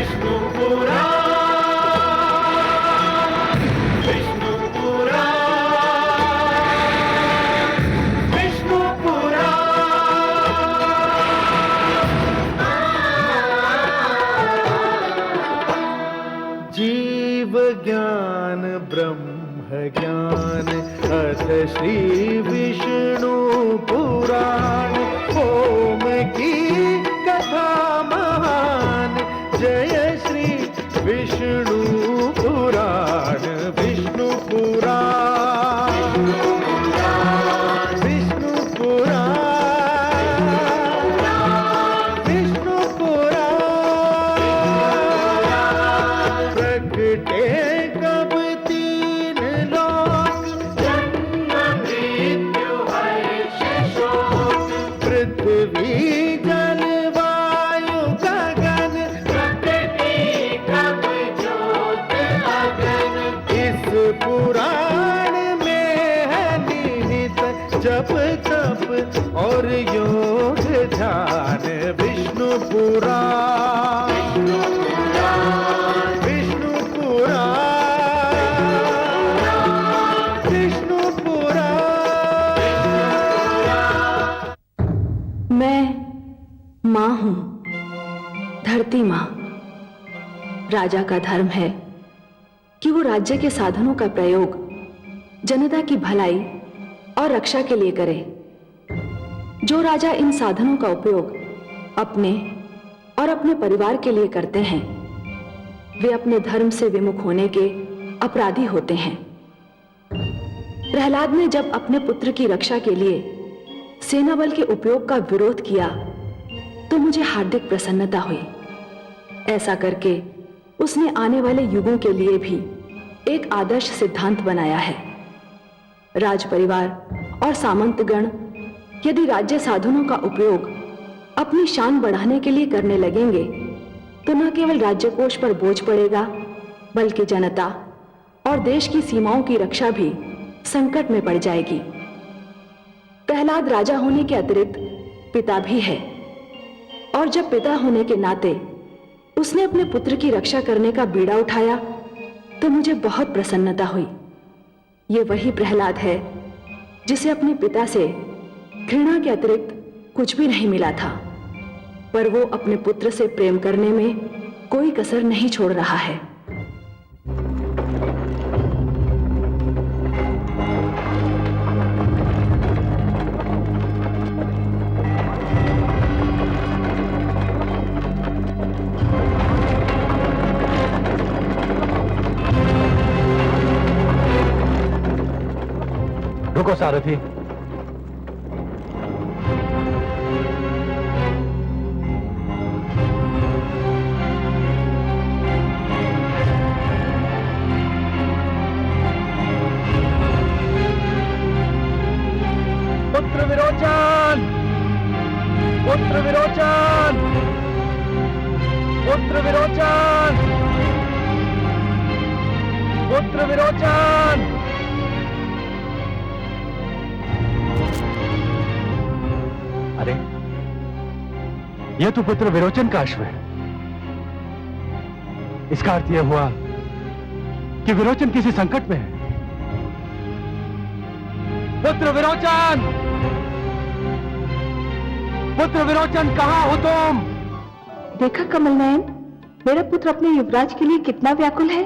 विष्णु पुराण, विष्णु पुराण, विष्णु पुराण। जीव ज्ञान ब्रह्म ज्ञान अथ श्री विष्णु पुराण। ओम की कथा महान, जय श्री विष्णु पुराण, विष्णु पुराण, विष्णु पुराण, विष्णु पुराण। प्रगटे कब तीन लोक, जन्म मृत्यु हर्ष शोक। पृथ्वी जल वायु गगन, प्रकृति कब ज्योत अगन। इस पुराण में है निहित जप तप और योग ध्यान। विष्णु पुराण, विष्णु पुराण, विष्णु पुराण। मैं मां हूं, धरती मां। राजा का धर्म है कि वो राज्य के साधनों का प्रयोग जनता की भलाई और रक्षा के लिए करे। जो राजा इन साधनों का उपयोग अपने और अपने परिवार के लिए करते हैं, वे अपने धर्म से विमुख होने के अपराधी होते हैं। प्रहलाद ने जब अपने पुत्र की रक्षा के लिए सेना बल के उपयोग का विरोध किया तो मुझे हार्दिक प्रसन्नता हुई। ऐसा करके उसने आने वाले युगों के लिए भी एक आदर्श सिद्धांत बनाया है। राज परिवार और सामंतगण यदि राज्य साधनों का उपयोग अपनी शान बढ़ाने के लिए करने लगेंगे तो न केवल राज्य कोष पर बोझ पड़ेगा, बल्कि जनता और देश की सीमाओं की रक्षा भी संकट में पड़ जाएगी। प्रहलाद राजा होने के अतिरिक्त पिता भी है, और जब पिता होने के नाते उसने अपने पुत्र की रक्षा करने का बीड़ा उठाया तो मुझे बहुत प्रसन्नता हुई। ये वही प्रहलाद है जिसे अपने पिता से घृणा के अतिरिक्त कुछ भी नहीं मिला था, पर वो अपने पुत्र से प्रेम करने में कोई कसर नहीं छोड़ रहा है। रुको सारथी। पुत्र विरोचन, पुत्र विरोचन, पुत्र विरोचन, पुत्र विरोचन। अरे, यह तो पुत्र विरोचन का अश्व है। इसका अर्थ यह हुआ कि विरोचन किसी संकट में है। पुत्र विरोचन, पुत्र विरोचन, कहां हो तुम? देखा कमल नयन, मेरा पुत्र अपने युवराज के लिए कितना व्याकुल है।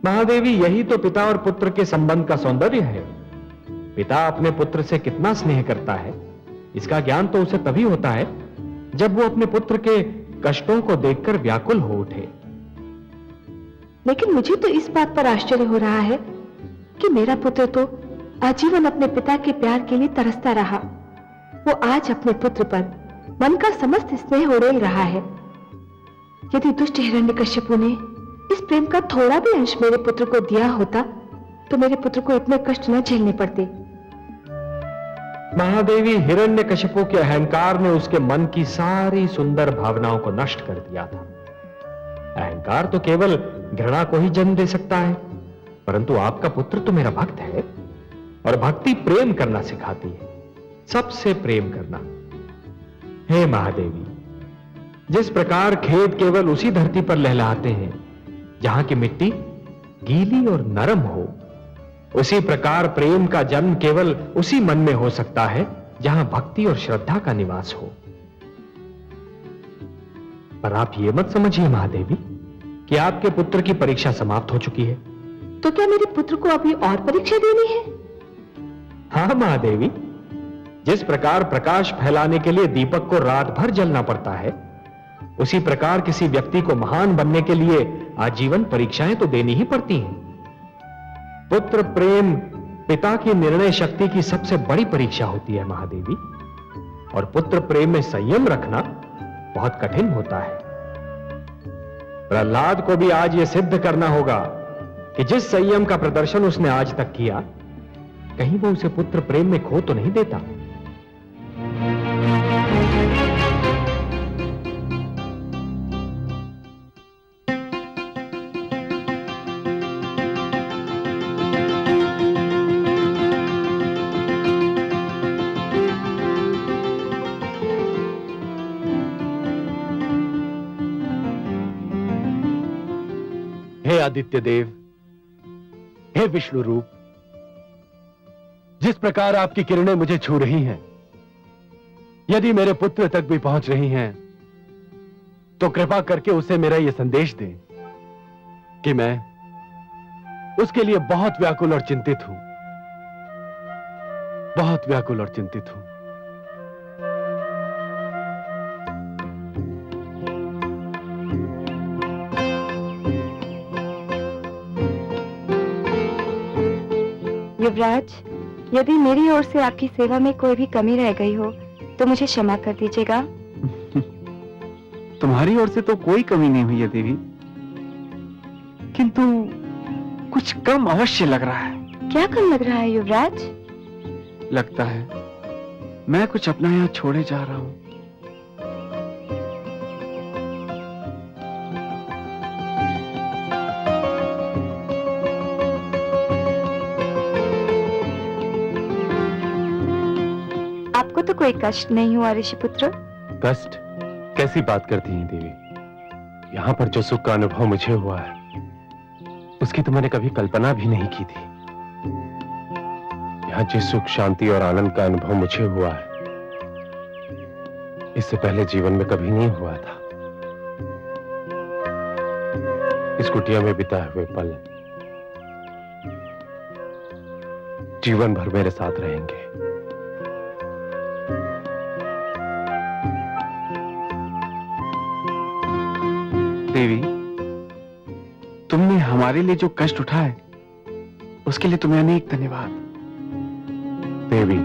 महादेवी, यही तो पिता और पुत्र के संबंध का सौंदर्य है। पिता अपने पुत्र से कितना स्नेह करता है, इसका ज्ञान तो उसे तभी होता है जब वो अपने पुत्र के कष्टों को देखकर व्याकुल हो उठे। लेकिन मुझे तो इस बात पर आश्चर्य हो रहा है कि मेरा पुत्र तो आजीवन अपने पिता के प्यार के लिए तरसता रहा। वो आज अपने पुत्र पर मन का समस्त स्नेह उड़ेल रहा है। यदि दुष्ट हिरण्यकश्यपु ने इस प्रेम का थोड़ा भी अंश मेरे पुत्र को दिया होता तो मेरे पुत्र को इतने कष्ट न झेलने पड़ते। महादेवी, हिरण्यकशिपु के अहंकार ने उसके मन की सारी सुंदर भावनाओं को नष्ट कर दिया था। अहंकार तो केवल घृणा को ही जन्म दे सकता है, परंतु आपका पुत्र तो मेरा भक्त है, और भक्ति प्रेम करना सिखाती है, सबसे प्रेम करना। हे महादेवी, जिस प्रकार खेत केवल उसी धरती पर लहलहाते हैं जहां की मिट्टी गीली और नरम हो, उसी प्रकार प्रेम का जन्म केवल उसी मन में हो सकता है जहां भक्ति और श्रद्धा का निवास हो। पर आप ये मत समझिए महादेवी कि आपके पुत्र की परीक्षा समाप्त हो चुकी है। तो क्या मेरे पुत्र को अभी और परीक्षा देनी है? हाँ महादेवी, जिस प्रकार प्रकाश फैलाने के लिए दीपक को रात भर जलना पड़ता है, उसी प्रकार किसी व्यक्ति को महान बनने के लिए आजीवन परीक्षाएं तो देनी ही पड़ती हैं। पुत्र प्रेम पिता की निर्णय शक्ति की सबसे बड़ी परीक्षा होती है महादेवी, और पुत्र प्रेम में संयम रखना बहुत कठिन होता है। प्रहलाद को भी आज यह सिद्ध करना होगा कि जिस संयम का प्रदर्शन उसने आज तक किया, कहीं वो उसे पुत्र प्रेम में खो तो नहीं देता। हे आदित्य देव, हे विष्णु रूप, जिस प्रकार आपकी किरणें मुझे छू रही हैं, यदि मेरे पुत्र तक भी पहुंच रही हैं, तो कृपा करके उसे मेरा यह संदेश दें कि मैं उसके लिए बहुत व्याकुल और चिंतित हूं, बहुत व्याकुल और चिंतित हूं। युवराज, यदि मेरी ओर से आपकी सेवा में कोई भी कमी रह गई हो तो मुझे क्षमा कर दीजिएगा। तुम्हारी ओर से तो कोई कमी नहीं हुई है देवी, किंतु कुछ कम अवश्य लग रहा है। क्या कम लग रहा है युवराज? लगता है मैं कुछ अपना यहाँ छोड़े जा रहा हूं। आपको तो कोई कष्ट नहीं हुआ ऋषिपुत्र? कष्ट? कैसी बात करती हैं देवी? यहाँ पर जो सुख का अनुभव मुझे हुआ है, उसकी तो मैंने कभी कल्पना भी नहीं की थी। यहाँ जिस सुख, शांति और आनंद का अनुभव मुझे हुआ है, इससे पहले जीवन में कभी नहीं हुआ था। इस कुटिया में बिताए हुए पल जीवन भर मेरे साथ रहेंगे। देवी, तुमने हमारे लिए जो कष्ट उठाए, उसके लिए तुम्हें अनेक धन्यवाद। देवी,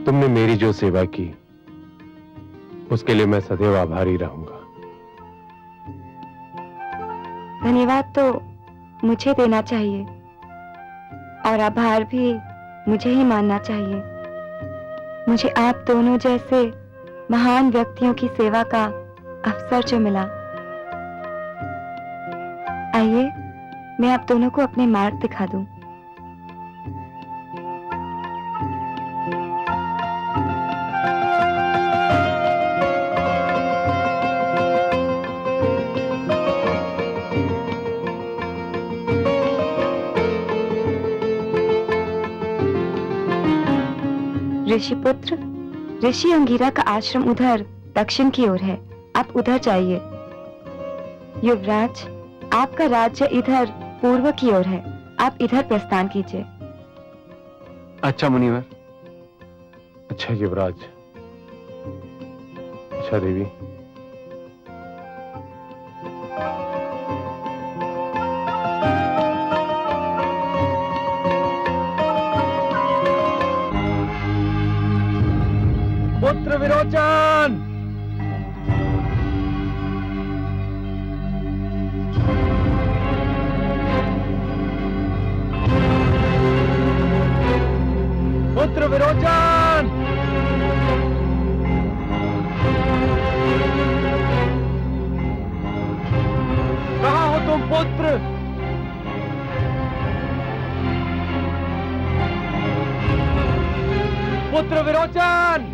तुमने मेरी जो सेवा की, उसके लिए मैं सदैव आभारी रहूंगा। धन्यवाद तो मुझे देना चाहिए और आभार भी मुझे ही मानना चाहिए। मुझे आप दोनों जैसे महान व्यक्तियों की सेवा का अवसर जो मिला। आइए, मैं आप दोनों को अपने मार्ग दिखा दूं। ऋषिपुत्र, ऋषि अंगिरा का आश्रम उधर दक्षिण की ओर है, आप उधर जाइए। युवराज, आपका राज्य इधर पूर्व की ओर है, आप इधर प्रस्थान कीजिए। अच्छा मुनिवर। अच्छा युवराज। अच्छा देवी। पुत्र विरोचन! पुत्र विरोचन! कहाँ हो तुम पुत्र? पुत्र विरोचन!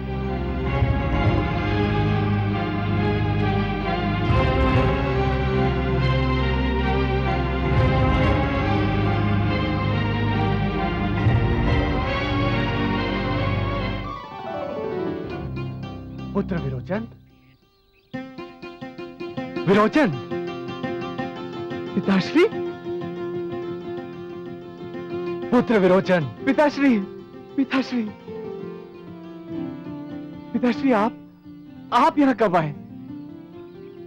पुत्र विरोचन, विरोचन, पिताश्री, पुत्र विरोचन, पिताश्री, पिताश्री, पिताश्री, आप यहां कब आए?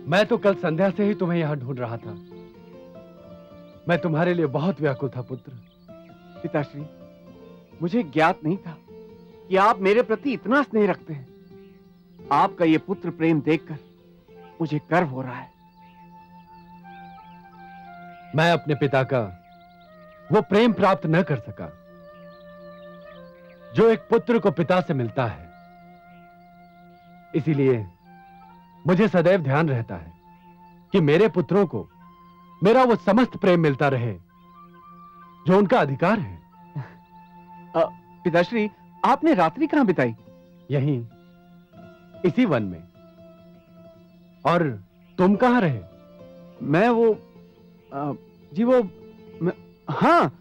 मैं तो कल संध्या से ही तुम्हें यहां ढूंढ रहा था। मैं तुम्हारे लिए बहुत व्याकुल था पुत्र। पिताश्री, मुझे ज्ञात नहीं था कि आप मेरे प्रति इतना स्नेह रखते हैं। आपका ये पुत्र प्रेम देखकर मुझे गर्व हो रहा है। मैं अपने पिता का वो प्रेम प्राप्त न कर सका जो एक पुत्र को पिता से मिलता है। इसीलिए मुझे सदैव ध्यान रहता है कि मेरे पुत्रों को मेरा वो समस्त प्रेम मिलता रहे जो उनका अधिकार है। पिताश्री, आपने रात्रि कहां बिताई? यहीं, इसी वन में। और तुम कहां रहे? मैं हाँ,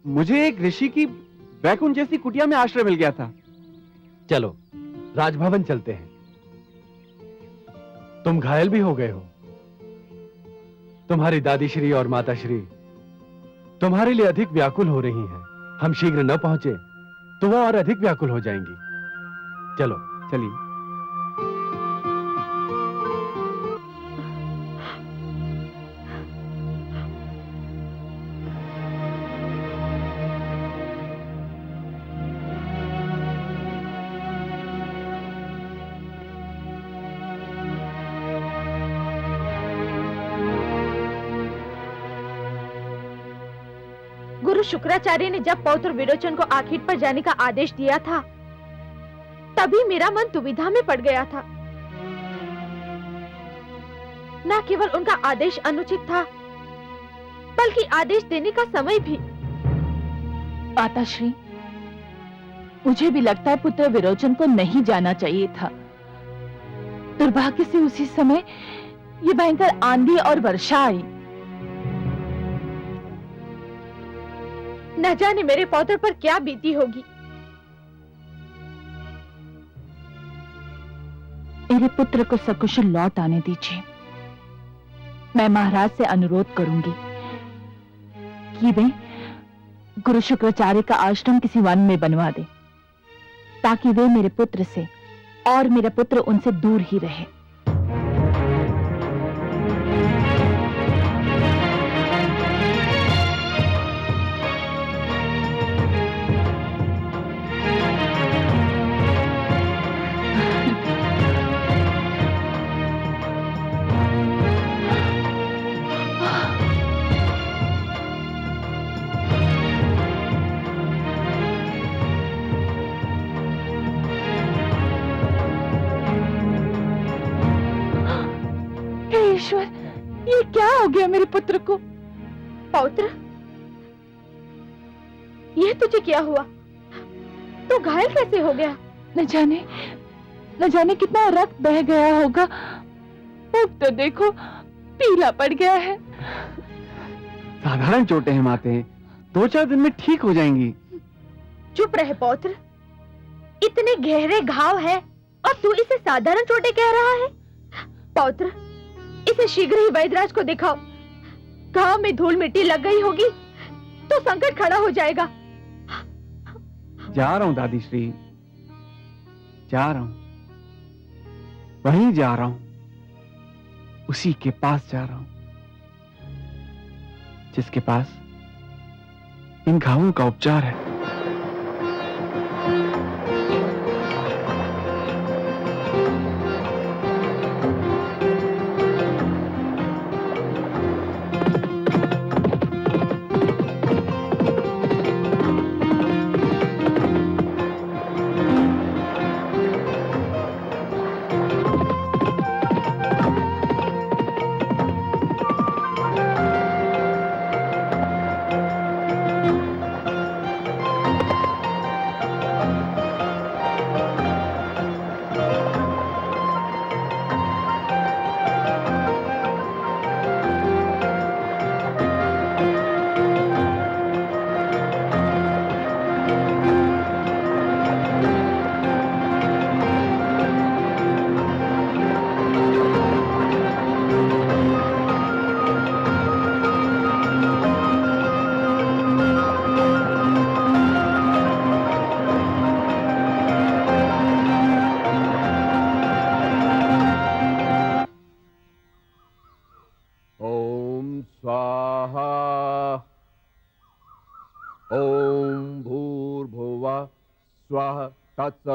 मुझे एक ऋषि की वैकुंठ जैसी कुटिया में आश्रय मिल गया था। चलो राजभवन चलते हैं। तुम घायल भी हो गए हो। तुम्हारी दादी श्री और माता श्री तुम्हारे लिए अधिक व्याकुल हो रही हैं। हम शीघ्र न पहुंचे तो वो और अधिक व्याकुल हो जाएंगी। चलो चलिए। गुरु शुक्राचार्य ने जब पौत्र विरोचन को आखिर पर जाने का आदेश दिया था, तभी मेरा मन दुविधा में पड़ गया था। न केवल उनका आदेश अनुचित था, बल्कि आदेश देने का समय भी। माताश्री, मुझे भी लगता है पुत्र विरोचन को नहीं जाना चाहिए था। दुर्भाग्य से उसी समय ये भयंकर आंधी और वर्षा आई। न जाने मेरे पौत्र पर क्या बीती होगी। मेरे पुत्र को सकुशल लौट आने दीजिए। मैं महाराज से अनुरोध करूंगी कि वे गुरु शुक्राचार्य का आश्रम किसी वन में बनवा दे, ताकि वे मेरे पुत्र से और मेरा पुत्र उनसे दूर ही रहे। ईश्वर, ये क्या हो गया मेरे पुत्र को? पौत्र, यह तुझे क्या हुआ? तू घायल कैसे हो गया? न जाने कितना रक्त बह गया होगा। अब तो देखो, पीला पड़ गया है। साधारण चोटें हैं माते, 2-4 दिन में ठीक हो जाएंगी। चुप रहे पौत्र, इतने गहरे घाव है और तू इसे साधारण चोटें कह रहा है? पौत्र, इसे शीघ्र ही वैद्यराज को दिखाओ। घाव में धूल मिट्टी लग गई होगी तो संकट खड़ा हो जाएगा। जा रहा हूं दादी श्री, जा रहा हूं, वहीं जा रहा हूं, उसी के पास जा रहा हूं जिसके पास इन घावों का उपचार है।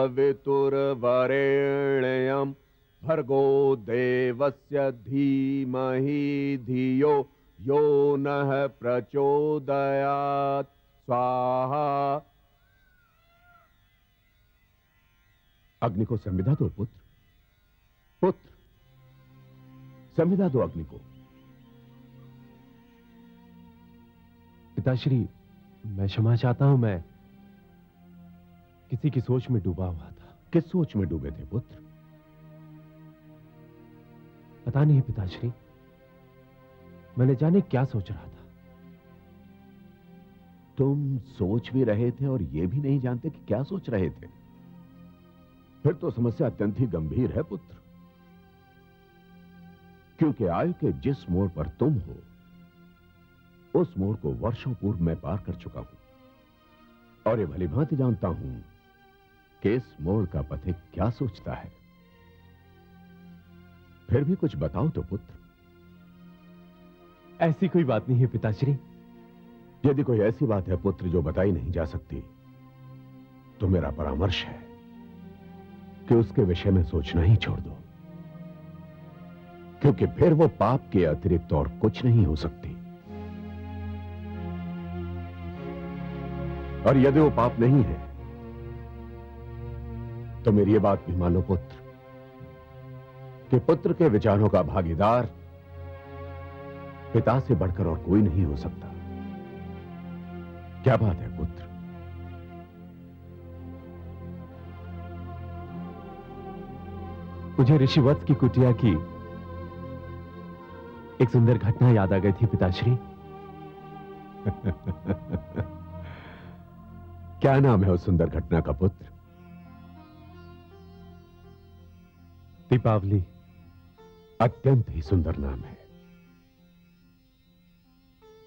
सवितुर्वरेण्यं भर्गो देवस्य धीमहि धियो यो नः प्रचोदयात् स्वाहा। अग्नि को संविदा दो पुत्र, पुत्र संविदा दो अग्नि को। पिताश्री, मैं क्षमा चाहता हूं, मैं किसी की सोच में डूबा हुआ था। किस सोच में डूबे थे पुत्र? पता नहीं पिताश्री, मैंने जाने क्या सोच रहा था। तुम सोच भी रहे थे और यह भी नहीं जानते कि क्या सोच रहे थे? फिर तो समस्या अत्यंत ही गंभीर है पुत्र, क्योंकि आयु के जिस मोड़ पर तुम हो उस मोड़ को वर्षों पूर्व मैं पार कर चुका हूं और ये भलीभांति जानता हूं कि इस मोड़ का पथिक क्या सोचता है। फिर भी कुछ बताओ तो पुत्र। ऐसी कोई बात नहीं है पिताश्री। यदि कोई ऐसी बात है पुत्र जो बताई नहीं जा सकती, तो मेरा परामर्श है कि उसके विषय में सोचना ही छोड़ दो, क्योंकि फिर वो पाप के अतिरिक्त और कुछ नहीं हो सकती। और यदि वो पाप नहीं है तो मेरी ये बात भी मानो पुत्र कि पुत्र के विचारों का भागीदार पिता से बढ़कर और कोई नहीं हो सकता। क्या बात है पुत्र? मुझे ऋषिवत्स की कुटिया की एक सुंदर घटना याद आ गई थी पिताश्री। क्या नाम है उस सुंदर घटना का पुत्र? दीपावली। अत्यंत ही सुंदर नाम है।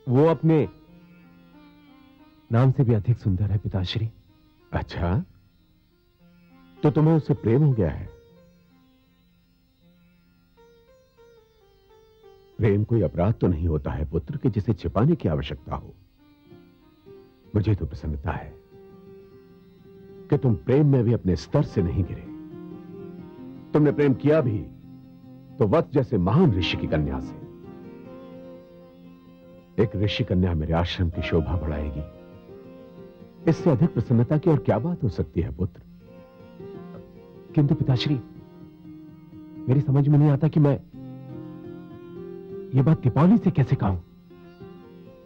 वो अपने नाम से भी अधिक सुंदर है पिताश्री। अच्छा, तो तुम्हें उससे प्रेम हो गया है? प्रेम कोई अपराध तो नहीं होता है पुत्र कि जिसे छिपाने की आवश्यकता हो। मुझे तो प्रसन्नता है कि तुम प्रेम में भी अपने स्तर से नहीं गिरे। तुमने प्रेम किया भी तो वत्स जैसे महान ऋषि की कन्या से। एक ऋषि कन्या मेरे आश्रम की शोभा बढ़ाएगी, इससे अधिक प्रसन्नता की और क्या बात हो सकती है पुत्र? किंतु पिताश्री, मेरी समझ में नहीं आता कि मैं ये बात दीपावली से कैसे कहूं।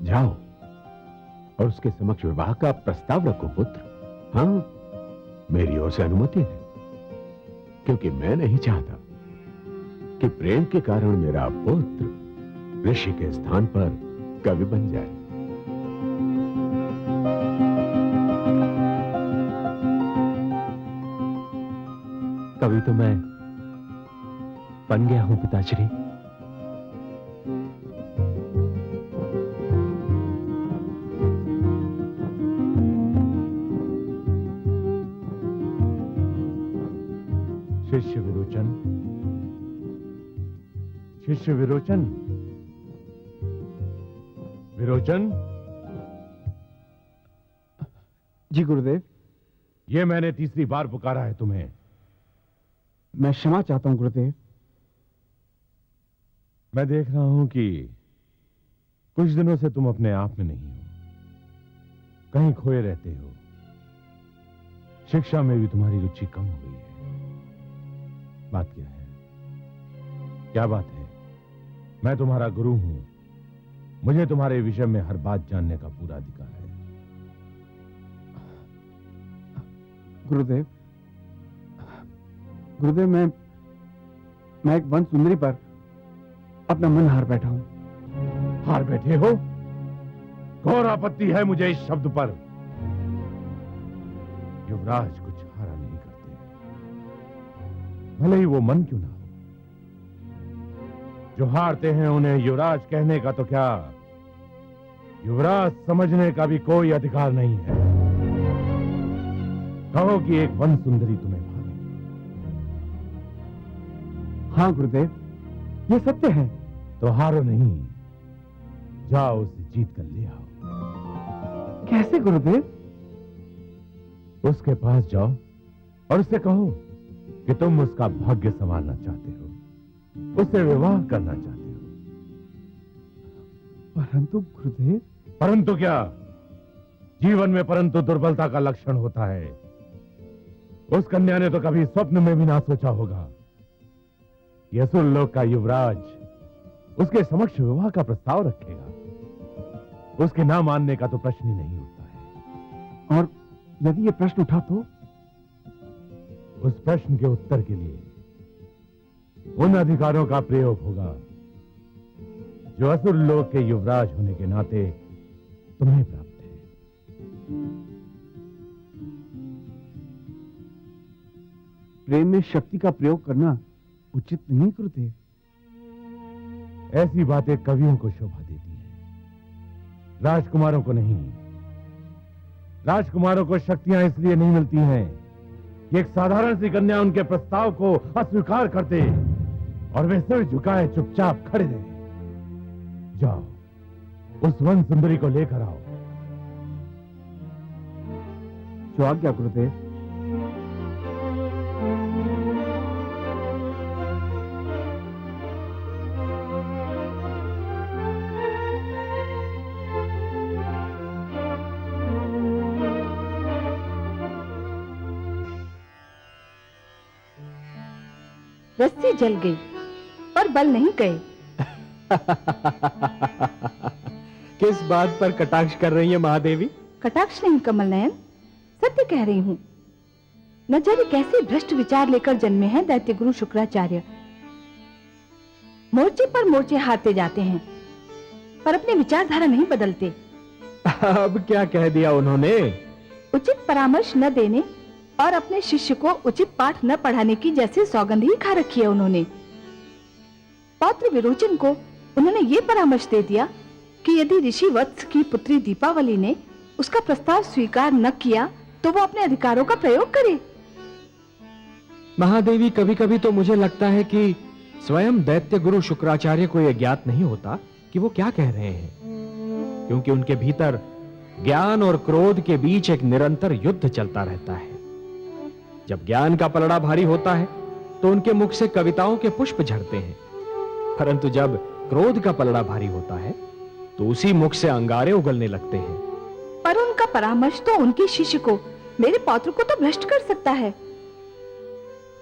जाओ और उसके समक्ष विवाह का प्रस्ताव रखो पुत्र। हां, मेरी ओर से अनुमति है, क्योंकि मैं नहीं चाहता कि प्रेम के कारण मेरा पुत्र ऋषि के स्थान पर कवि बन जाए। कवि तो मैं बन गया हूं पिताश्री। शिष्य विरोचन, शिष्य विरोचन, विरोचन। जी गुरुदेव। ये मैंने तीसरी बार पुकारा है तुम्हें। मैं क्षमा चाहता हूं गुरुदेव। मैं देख रहा हूं कि कुछ दिनों से तुम अपने आप में नहीं हो, कहीं खोए रहते हो। शिक्षा में भी तुम्हारी रुचि कम हो गई है। बात क्या है? क्या बात है? मैं तुम्हारा गुरु हूं, मुझे तुम्हारे विषय में हर बात जानने का पूरा अधिकार है। गुरुदेव, गुरुदेव, मैं एक वन सुंदरी पर अपना मन हार बैठा हूं। हार बैठे हो? घोर आपत्ति है मुझे इस शब्द पर। युवराज कुछ हारा नहीं करते, भले ही वो मन क्यों ना हो। जो हारते हैं उन्हें युवराज कहने का तो क्या, युवराज समझने का भी कोई अधिकार नहीं है। कहो कि एक वन सुंदरी तुम्हें भावे। हाँ गुरुदेव, ये सत्य है। तो हारो नहीं, जाओ उसे जीत कर ले आओ। कैसे गुरुदेव? उसके पास जाओ और उससे कहो कि तुम उसका भाग्य संवारना चाहते हो, उससे विवाह करना चाहते हो। परंतु गुरुदेव। परंतु क्या? जीवन में परंतु दुर्बलता का लक्षण होता है। उस कन्या ने तो कभी स्वप्न में भी ना सोचा होगा कि असुर लोक का युवराज उसके समक्ष विवाह का प्रस्ताव रखेगा। उसके ना मानने का तो प्रश्न ही नहीं उठता है। और यदि ये प्रश्न उठा तो? उस प्रश्न के उत्तर के लिए उन अधिकारों का प्रयोग होगा जो असुर लोक के युवराज होने के नाते तुम्हें प्राप्त है। प्रेम में शक्ति का प्रयोग करना उचित नहीं गुरुदेव। ऐसी बातें कवियों को शोभा देती हैं, राजकुमारों को नहीं। राजकुमारों को शक्तियां इसलिए नहीं मिलती हैं कि एक साधारण सी कन्या उनके प्रस्ताव को अस्वीकार कर दे और वे सिर झुकाए चुपचाप खड़े रहे। जाओ, उस वन सुंदरी को लेकर आओ। जो आज्ञा गुरुदेव। रस्सी जल गई पर बल नहीं गए। किस बात पर कटाक्ष कर रही है महादेवी? कटाक्ष नहीं कमल नयन, सत्य कह रही हूँ। न जाने कैसे भ्रष्ट विचार लेकर जन्मे हैं दैत्य गुरु शुक्राचार्य। मोर्चे पर मोर्चे हारते जाते हैं पर अपनी विचारधारा नहीं बदलते। अब क्या कह दिया उन्होंने? उचित परामर्श न देने और अपने शिष्य को उचित पाठ न पढ़ाने की जैसे सौगंध ही खा रखी है उन्होंने। पौत्र विरोचन को उन्होंने ये परामर्श दे दिया कि यदि ऋषि वत्स की पुत्री दीपावली ने उसका प्रस्ताव स्वीकार न किया तो वो अपने अधिकारों का प्रयोग करे। महादेवी, कभी कभी तो मुझे लगता है कि स्वयं दैत्य गुरु शुक्राचार्य को यह ज्ञात नहीं होता कि वो क्या कह रहे हैं, क्योंकि उनके भीतर ज्ञान और क्रोध के बीच एक निरंतर युद्ध चलता रहता है। जब ज्ञान का पलड़ा भारी होता है तो उनके मुख से कविताओं के पुष्प झरते हैं, परंतु जब क्रोध का पलड़ा भारी होता है तो उसी मुख से अंगारे उगलने लगते हैं। पर उनका परामर्श तो उनके शिष्य को, मेरे पौत्र को तो भ्रष्ट कर सकता है।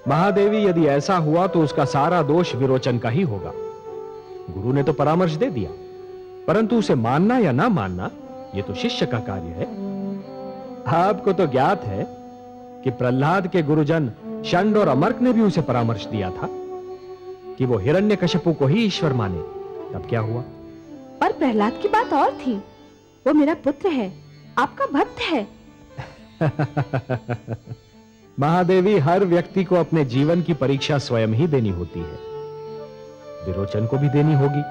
महादेवी, यदि ऐसा हुआ तो उसका सारा दोष विरोचन का ही होगा। गुरु ने तो परामर्श दे दिया, परंतु उसे मानना या ना मानना ये तो शिष्य का कार्य है। आपको तो ज्ञात है कि प्रहलाद के गुरुजन षंड और अमर्क ने भी उसे परामर्श दिया था कि वो हिरण्यकशिपु को ही ईश्वर माने। तब क्या हुआ? पर प्रहलाद की बात और थी। वो मेरा पुत्र है, आपका भक्त है। महादेवी, हर व्यक्ति को अपने जीवन की परीक्षा स्वयं ही देनी होती है। विरोचन को भी देनी होगी।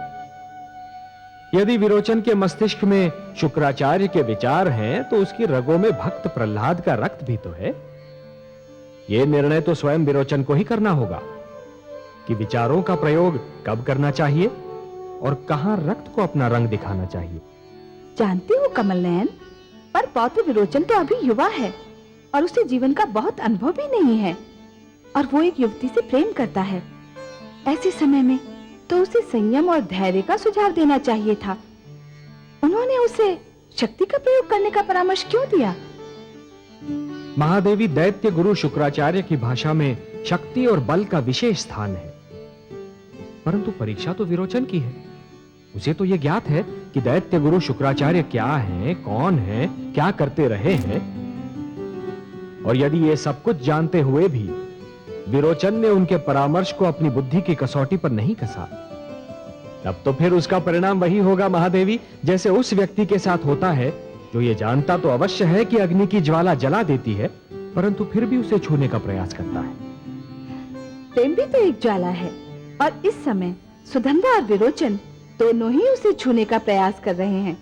यदि विरोचन के मस्तिष्क में शुक्राचार्य के विचार हैं तो उसकी रगों में भक्त प्रहलाद का रक्त भी तो है। यह निर्णय तो स्वयं विरोचन को ही करना होगा कि विचारों का प्रयोग कब करना चाहिए और कहां रक्त को अपना रंग दिखाना चाहिए। जानती हूँ कमल नयन, पर पौत्र विरोचन तो अभी युवा है और उसे जीवन का बहुत अनुभव भी नहीं है, और वो एक युवती से प्रेम करता है। ऐसे समय में तो उसे संयम और धैर्य का सुझाव देना चाहिए था। उन्होंने उसे शक्ति का प्रयोग करने का परामर्श क्यों दिया? महादेवी, दैत्य गुरु शुक्राचार्य की भाषा में शक्ति और बल का विशेष स्थान है, परंतु परीक्षा तो विरोचन की है। उसे तो यह ज्ञात है कि दैत्य गुरु शुक्राचार्य क्या हैं, कौन हैं, क्या करते रहे हैं, और यदि ये सब कुछ जानते हुए भी विरोचन ने उनके परामर्श को अपनी बुद्धि की कसौटी पर नहीं कसा, तब तो फिर उसका परिणाम वही होगा महादेवी, जैसे उस व्यक्ति के साथ होता है जो ये जानता तो अवश्य है कि अग्नि की ज्वाला जला देती है, परंतु फिर भी उसे छूने का प्रयास करता है। प्रेम भी तो एक ज्वाला है, और इस समय सुगंधा और विरोचन दोनों ही उसे छूने का प्रयास कर रहे हैं।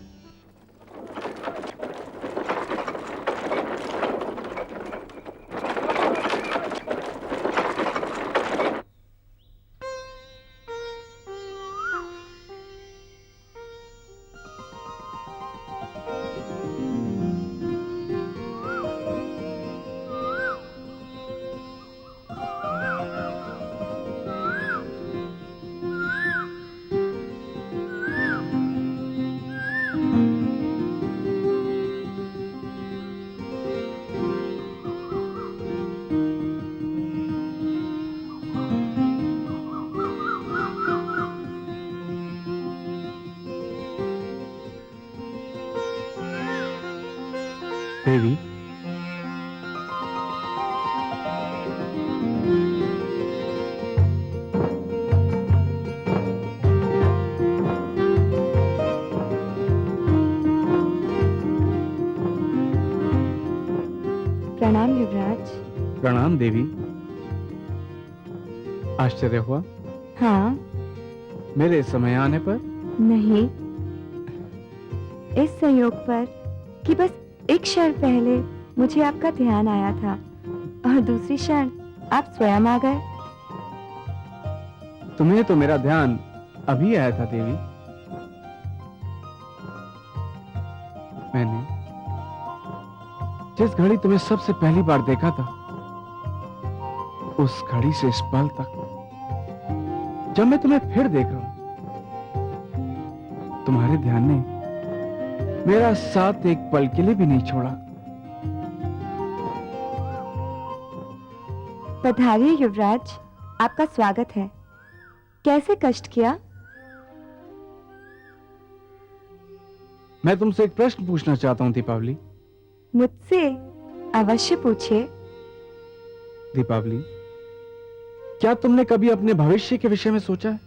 देवी, प्रणाम युवराज। प्रणाम देवी। आश्चर्य हुआ हाँ। मेरे समय आने पर? नहीं, इस संयोग पर कि बस एक क्षण पहले मुझे आपका ध्यान आया था और दूसरी क्षण आप स्वयं आ गए। तुम्हें तो मेरा ध्यान अभी आया था देवी। मैंने जिस घड़ी तुम्हें सबसे पहली बार देखा था, उस घड़ी से इस पल तक जब मैं तुम्हें फिर देख रहा हूं, तुम्हारे ध्यान ने मेरा साथ एक पल के लिए भी नहीं छोड़ा। पधारिए युवराज, आपका स्वागत है। कैसे कष्ट किया? मैं तुमसे एक प्रश्न पूछना चाहता हूं दीपावली। मुझसे? अवश्य पूछिए। दीपावली, क्या तुमने कभी अपने भविष्य के विषय में सोचा है?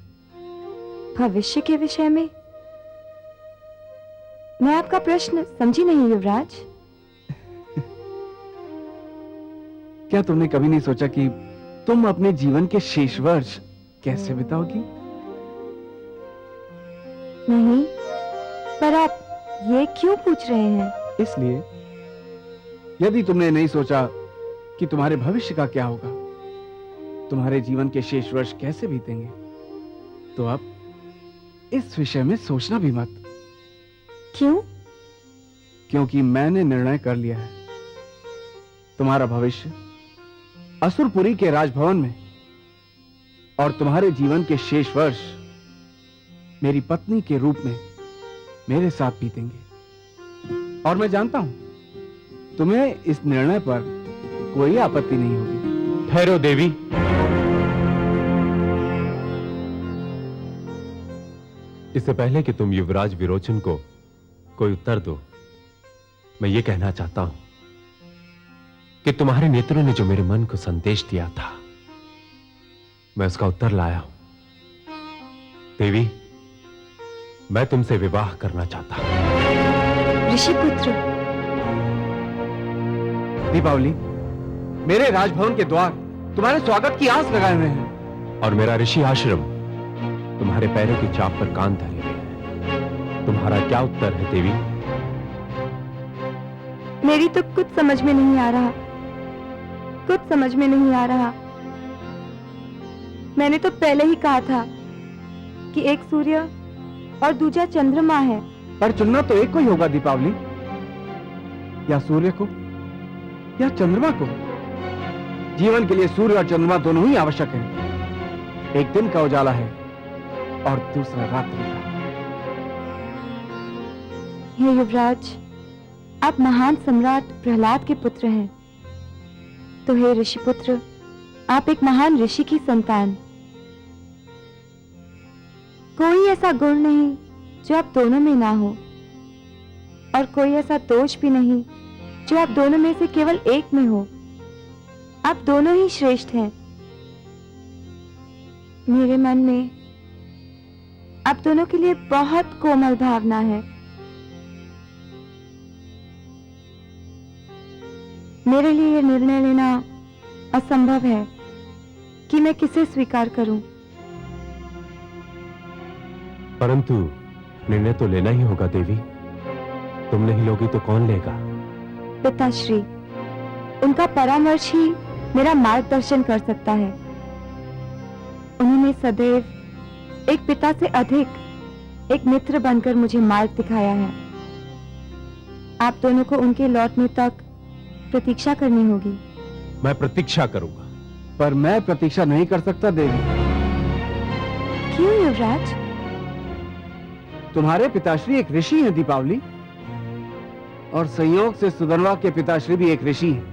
भविष्य के विषय में? मैं आपका प्रश्न समझी नहीं युवराज। क्या तुमने कभी नहीं सोचा कि तुम अपने जीवन के शेष वर्ष कैसे बिताओगी? नहीं, पर आप ये क्यों पूछ रहे हैं? इसलिए, यदि तुमने नहीं सोचा कि तुम्हारे भविष्य का क्या होगा, तुम्हारे जीवन के शेष वर्ष कैसे बीतेंगे, तो अब इस विषय में सोचना भी मत। क्यों? क्योंकि मैंने निर्णय कर लिया है। तुम्हारा भविष्य असुरपुरी के राजभवन में और तुम्हारे जीवन के शेष वर्ष मेरी पत्नी के रूप में मेरे साथ बीतेंगे। और मैं जानता हूं तुम्हें इस निर्णय पर कोई आपत्ति नहीं होगी। ठहरो देवी। इससे पहले कि तुम युवराज विरोचन को कोई उत्तर दो, मैं ये कहना चाहता हूं कि तुम्हारे नेत्रों ने जो मेरे मन को संदेश दिया था, मैं उसका उत्तर लाया हूं। देवी, मैं तुमसे विवाह करना चाहता हूं। ऋषिपुत्र। दीपावली, मेरे राजभवन के द्वार तुम्हारे स्वागत की आस लगाए हुए हैं और मेरा ऋषि आश्रम तुम्हारे पैरों की चाप पर कान धरे हुए है। तुम्हारा क्या उत्तर है देवी? मेरी तो कुछ समझ में नहीं आ रहा, कुछ समझ में नहीं आ रहा। मैंने तो पहले ही कहा था कि एक सूर्य और दूसरा चंद्रमा है। पर चुनना तो एक को ही होगा दीपावली, या सूर्य को या चंद्रमा को। जीवन के लिए सूर्य और चंद्रमा दोनों ही आवश्यक हैं। एक दिन का उजाला है और दूसरा रात्रि का। हे युवराज, आप महान सम्राट प्रहलाद के पुत्र हैं, तो हे ऋषिपुत्र, आप एक महान ऋषि की संतान। कोई ऐसा गुण नहीं जो आप दोनों में ना हो, और कोई ऐसा दोष भी नहीं जो आप दोनों में से केवल एक में हो। आप दोनों ही श्रेष्ठ हैं। मेरे मन में आप दोनों के लिए बहुत कोमल भावना है। मेरे लिए यह निर्णय लेना असंभव है कि मैं किसे स्वीकार करूं। परंतु निर्णय तो लेना ही होगा देवी। तुम नहीं लोगी तो कौन लेगा? पिताश्री, उनका परामर्श ही मेरा मार्गदर्शन कर सकता है। उन्होंने सदैव एक पिता से अधिक एक मित्र बनकर मुझे मार्ग दिखाया है। आप दोनों को उनके लौटने तक प्रतीक्षा करनी होगी। मैं प्रतीक्षा करूंगा। पर मैं प्रतीक्षा नहीं कर सकता देवी। क्यों युवराज? तुम्हारे पिताश्री एक ऋषि हैं दीपावली, और संयोग से सुधनवा के पिताश्री भी एक ऋषि हैं।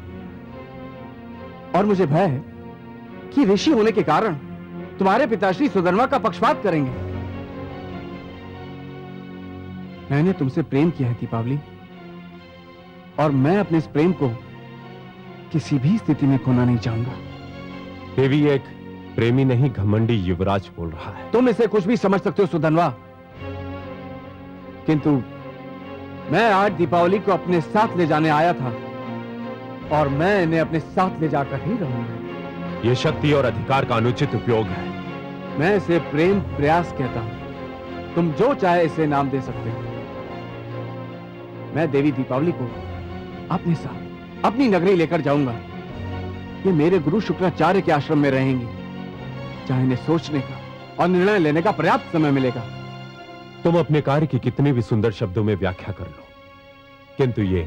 और मुझे भय है कि ऋषि होने के कारण तुम्हारे पिताश्री सुधनवा का पक्षपात करेंगे। मैंने तुमसे प्रेम किया है दीपावली, और मैं अपने इस प्रेम को किसी भी स्थिति में खोना नहीं चाहूंगा। देवी, एक प्रेमी नहीं घमंडी युवराज बोल रहा है। तुम इसे कुछ भी समझ सकते हो सुधनवा, किंतु मैं आज दीपावली को अपने साथ ले जाने आया था और मैं इन्हें अपने साथ ले जाकर ही रहूंगा। यह शक्ति और अधिकार का अनुचित उपयोग है। मैं इसे प्रेम प्रयास कहता हूं। तुम जो चाहे इसे नाम दे सकते हो। मैं देवी दीपावली को अपने साथ अपनी नगरी लेकर जाऊंगा। ये मेरे गुरु शुक्राचार्य के आश्रम में रहेंगी, जहां इन्हें सोचने का और निर्णय लेने का पर्याप्त समय मिलेगा। तुम अपने कार्य की कितनी भी सुंदर शब्दों में व्याख्या कर लो, किंतु ये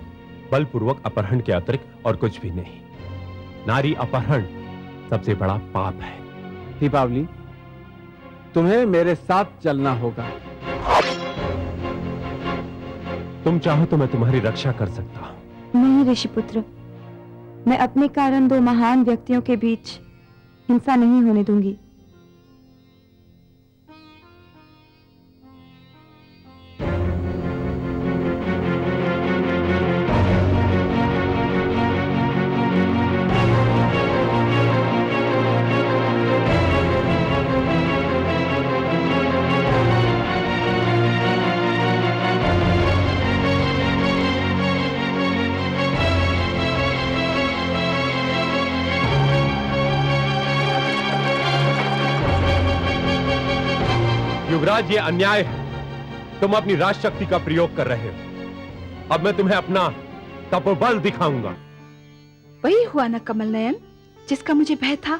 बलपूर्वक अपहरण के अतिरिक्त और कुछ भी नहीं। नारी अपहरण सबसे बड़ा पाप है। दीपावली, तुम्हें मेरे साथ चलना होगा। तुम चाहो तो मैं तुम्हारी रक्षा कर सकता हूं। नहीं ऋषिपुत्र, मैं अपने कारण दो महान व्यक्तियों के बीच हिंसा नहीं होने दूंगी। युवराज, ये अन्याय है। तुम अपनी राजशक्ति का प्रयोग कर रहे हो। अब मैं तुम्हें अपना तपोबल दिखाऊंगा। वही हुआ ना कमल नयन, जिसका मुझे भय था।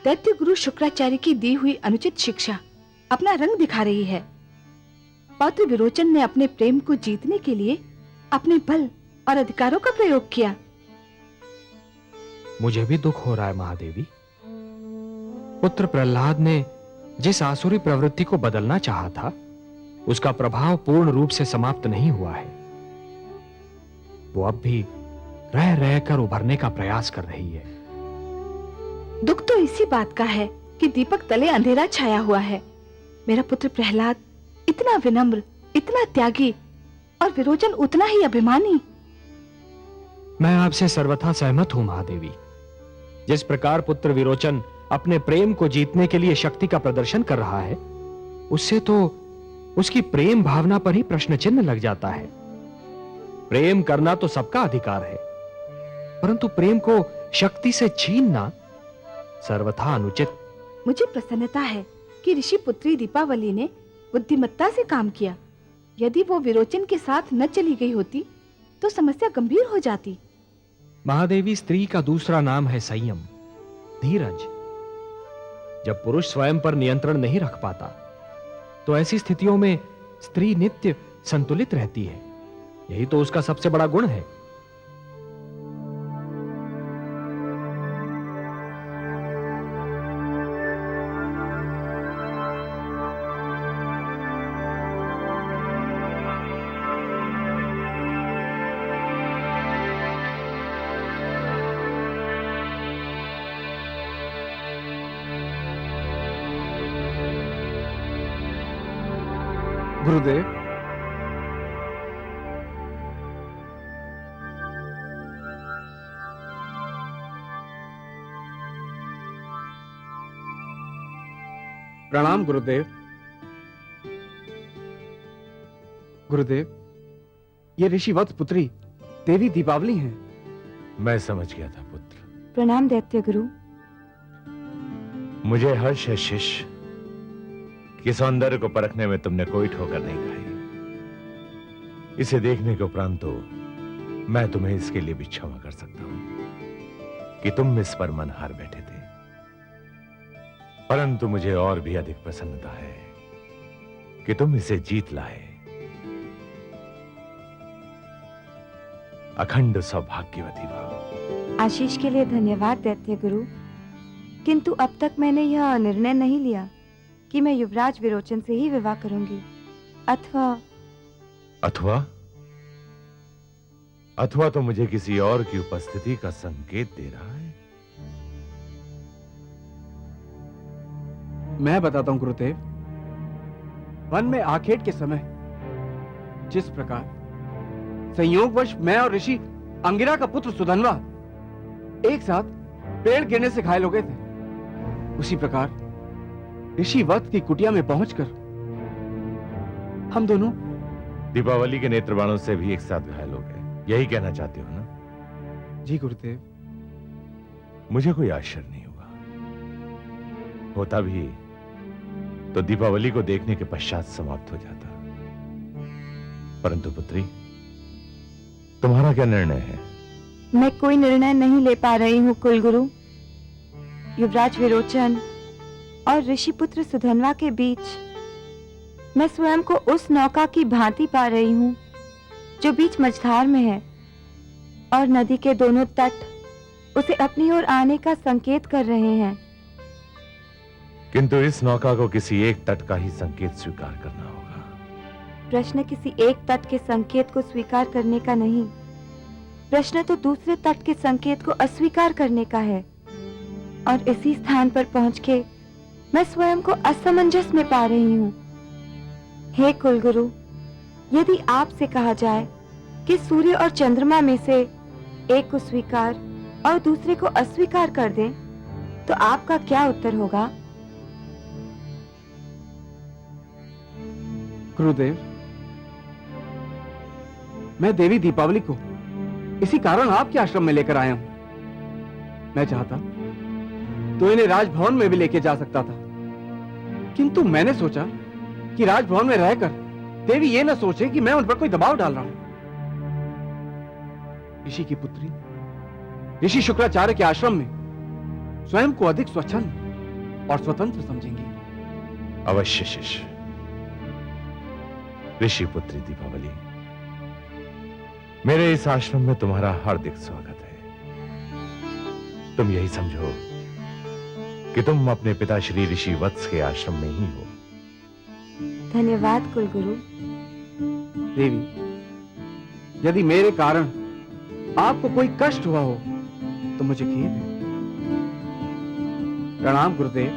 दैत्य गुरु शुक्राचार्य की दी हुई अनुचित शिक्षा अपना रंग दिखा रही है। पौत्र विरोचन ने अपने प्रेम को जीतने के लिए अपने बल और अधिकारों का प्रयोग किया। मुझे भी दुख हो रहा है महादेवी। पुत्र प्रहलाद ने जिस आसुरी प्रवृत्ति को बदलना चाहा था, उसका प्रभाव पूर्ण रूप से समाप्त नहीं हुआ है। वो अब भी रह रहकर उभरने का प्रयास कर रही है। दुख तो इसी बात का है कि दीपक तले अंधेरा छाया हुआ है। मेरा पुत्र प्रहलाद इतना विनम्र, इतना त्यागी, और विरोचन उतना ही अभिमानी। मैं आपसे सर्वथा सहमत हूं महादेवी। जिस प्रकार पुत्र विरोचन अपने प्रेम को जीतने के लिए शक्ति का प्रदर्शन कर रहा है, उससे तो उसकी प्रेम भावना पर ही प्रश्न चिन्ह लग जाता है। प्रेम करना तो सबका अधिकार है, परंतु प्रेम को शक्ति से छीनना सर्वथा अनुचित। मुझे प्रसन्नता है कि ऋषि पुत्री दीपावली ने बुद्धिमत्ता से काम किया। यदि वो विरोचन के साथ न चली गई होती तो समस्या गंभीर हो जाती। महादेवी, स्त्री का दूसरा नाम है संयम, धीरज। जब पुरुष स्वयं पर नियंत्रण नहीं रख पाता, तो ऐसी स्थितियों में स्त्री नित्य संतुलित रहती है। यही तो उसका सबसे बड़ा गुण है। गुरुदेव, प्रणाम गुरुदेव। गुरुदेव, ये ऋषिवत्स पुत्री देवी दीपावली हैं। मैं समझ गया था पुत्र। प्रणाम दैत्य गुरु। मुझे हर्ष है शिष्य कि सौंदर्य को परखने में तुमने कोई ठोकर नहीं खाई। इसे देखने के उपरांत तो मैं तुम्हें इसके लिए भी क्षमा कर सकता हूं कि तुम इस पर मन हार बैठे थे। परंतु मुझे और भी अधिक प्रसन्नता है कि तुम इसे जीत लाए। अखंड सौभाग्यवती भव। आशीष के लिए धन्यवाद दैत्य गुरु, किंतु अब तक मैंने यह निर्णय नहीं लिया कि मैं युवराज विरोचन से ही विवाह करूंगी, अथवा तो मुझे किसी और की उपस्थिति का संकेत दे रहा है। मैं बताता हूं गुरुदेव। वन में आखेट के समय जिस प्रकार संयोगवश मैं और ऋषि अंगिरा का पुत्र सुधनवा एक साथ पेड़ गिरने से घायल हो गए थे। उसी प्रकार ऋषि वक्त की कुटिया में पहुंचकर हम दोनों दीपावली के नेत्र बाणों से भी एक साथ घायल हो गए, यही कहना चाहते हो ना? जी गुरुदेव। मुझे कोई आश्चर्य नहीं हुआ, होता भी तो दीपावली को देखने के पश्चात समाप्त हो जाता। परंतु पुत्री, तुम्हारा क्या निर्णय है? मैं कोई निर्णय नहीं ले पा रही हूँ कुलगुरु। युवराज विरोचन और ऋषिपुत्र सुधनवा के बीच मैं स्वयं को उस नौका की भांति पा रही हूँ जो बीच मझधार में है, और नदी के दोनों तट उसे अपनी ओर आने का संकेत कर रहे हैं। किंतु इस नौका को किसी एक तट का ही संकेत स्वीकार करना होगा। प्रश्न किसी एक तट के संकेत को स्वीकार करने का नहीं, प्रश्न तो दूसरे तट के संकेत को अस्वीकार करने का है। और इसी स्थान पर पहुंच के मैं स्वयं को असमंजस में पा रही हूँ। हे कुलगुरु, यदि आपसे कहा जाए कि सूर्य और चंद्रमा में से एक को स्वीकार और दूसरे को अस्वीकार कर दें, तो आपका क्या उत्तर होगा? गुरुदेव, मैं देवी दीपावली को इसी कारण आपके आश्रम में लेकर आया हूं। मैं चाहता तो इन्हें राजभवन में भी लेके जा सकता था, किंतु मैंने सोचा कि राजभवन में रहकर देवी ये न सोचे कि मैं उन पर कोई दबाव डाल रहा हूं। ऋषि की पुत्री ऋषि शुक्राचार्य के आश्रम में स्वयं को अधिक स्वच्छंद और स्वतंत्र समझेंगे। अवश्य शिष्य। ऋषि पुत्री दीपावली, मेरे इस आश्रम में तुम्हारा हार्दिक स्वागत है। तुम यही समझो कि तुम अपने पिता श्री ऋषि वत्स के आश्रम में ही हो। धन्यवाद कुलगुरु। देवी, यदि मेरे कारण आपको कोई कष्ट हुआ हो तो मुझे खेद है। प्रणाम गुरुदेव।